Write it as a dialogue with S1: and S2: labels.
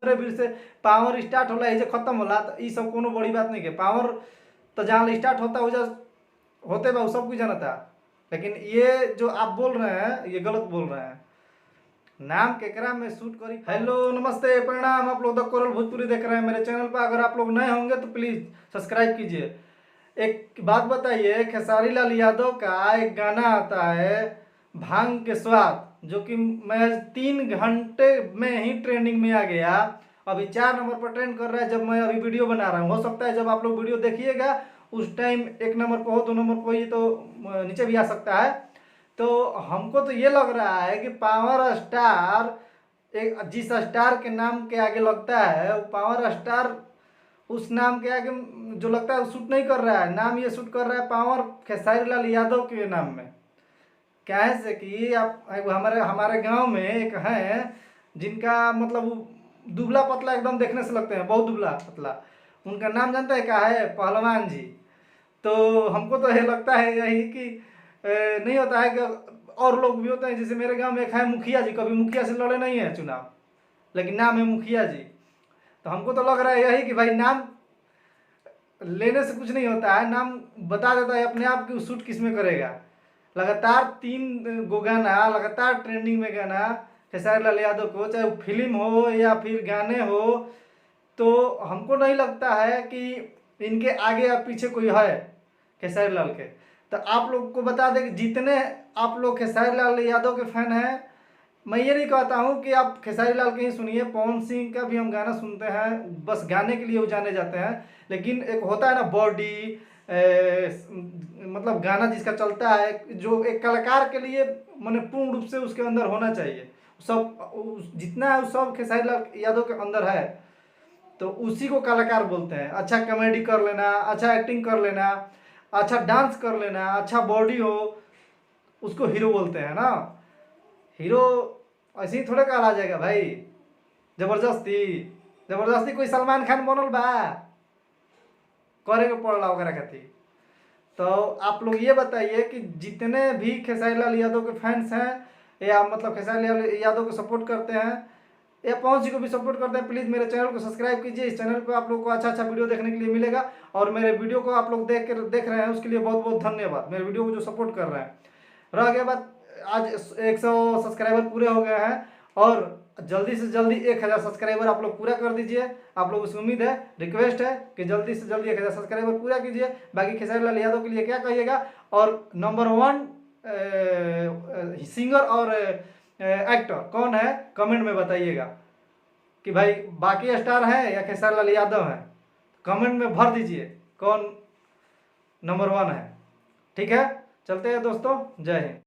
S1: फिर से power start होला जे खत्म होला, तो ई सब कोनो बड़ी बात नहीं के। पावर तो जहाँ स्टार्ट होता है होते बा सब कुछ जानता। लेकिन ये जो आप बोल रहे हैं ये गलत बोल रहे हैं। नाम केकरा में शूट करी। हेलो नमस्ते प्रणाम, आप लोग द कोरल भोजपुरी देख रहे हैं मेरे चैनल पर। अगर आप लोग नए होंगे तो प्लीज सब्सक्राइब कीजिए। एक बात बताइए, खेसारी लाल यादव का एक गाना आता है भांग के स्वाद, जो कि मैं 3 घंटे में ही ट्रेंडिंग में आ गया। अभी 4 नंबर पर ट्रेंड कर रहा है जब मैं अभी वीडियो बना रहा हूँ। हो सकता है जब आप लोग वीडियो देखिएगा उस टाइम 1 नंबर पर हो, 2 नंबर पर, ये तो नीचे भी आ सकता है। तो हमको तो ये लग रहा है कि पावर स्टार एक जिस स्टार के नाम के आगे लगता है वो पावर स्टार उस नाम के आगे जो लगता है वो सूट नहीं कर रहा है। नाम ये सूट कर रहा है पावर खेसारी लाल यादव के नाम में। क्या है से कि आप हमारे हमारे गांव में एक है जिनका मतलब वो दुबला पतला एकदम देखने से लगते हैं, बहुत दुबला पतला। उनका नाम जानता है क्या है? पहलवान जी। तो हमको तो ये लगता है यही कि नहीं होता है कि और लोग भी होते हैं। जैसे मेरे गांव में एक है मुखिया जी, कभी मुखिया से लड़े नहीं है चुनाव, लेकिन नाम है मुखिया जी। तो हमको तो लग रहा है यही कि भाई नाम लेने से कुछ नहीं होता है, नाम बता देता है अपने आप कि वो शूट किस में करेगा। लगातार 3 गो गाना लगातार ट्रेंडिंग में गाना खेसारी लाल यादव को, चाहे वो फिल्म हो या फिर गाने हो, तो हमको नहीं लगता है कि इनके आगे या पीछे कोई है खेसारी लाल के। तो आप लोग को बता दें कि जितने आप लोग खेसारी लाल यादव के फैन हैं, मैं ये नहीं कहता हूँ कि आप खेसारी लाल के ही सुनिए, पवन सिंह का भी हम गाना सुनते हैं, बस गाने के लिए वो जाने जाते हैं। लेकिन एक होता है ना बॉडी, मतलब गाना जिसका चलता है, जो एक कलाकार के लिए मैंने पूर्ण रूप से उसके अंदर होना चाहिए, सब जितना है वो सब खेसारी लाल यादव के अंदर है। तो उसी को कलाकार बोलते हैं। अच्छा कॉमेडी कर लेना, अच्छा एक्टिंग कर लेना, अच्छा डांस कर लेना, अच्छा बॉडी हो, उसको हीरो बोलते हैं ना। हीरो ऐसे ही थोड़े कहा जाएगा भाई, जबरदस्ती जबरदस्ती कोई सलमान खान बनल बा करे के पड़ रहा ओकरा खातिर। तो आप लोग ये बताइए कि जितने भी खेसारी लाल यादव के फैंस हैं या मतलब खेसारी लाल यादव को सपोर्ट करते हैं या पवन सिंह को भी सपोर्ट करते हैं, प्लीज़ मेरे चैनल को सब्सक्राइब कीजिए। इस चैनल पर आप लोग को अच्छा अच्छा वीडियो देखने के लिए मिलेगा। और मेरे वीडियो को आप लोग देख रहे हैं उसके लिए बहुत बहुत धन्यवाद, मेरे वीडियो को जो सपोर्ट कर रहे हैं। रह गया बात, आज 100 सब्सक्राइबर पूरे हो गए हैं और जल्दी से जल्दी 1000 सब्सक्राइबर आप लोग पूरा कर दीजिए। आप लोग से उम्मीद है, रिक्वेस्ट है कि जल्दी से जल्दी 1000 सब्सक्राइबर पूरा कीजिए। बाकी खेसारी लाल यादव के लिए क्या कहिएगा, और नंबर 1 सिंगर और एक्टर कौन है कमेंट में बताइएगा कि भाई बाकी स्टार है या खेसारी लाल यादव है। कमेंट में भर दीजिए कौन नंबर 1 है। ठीक है, चलते हैं दोस्तों, जय हिंद।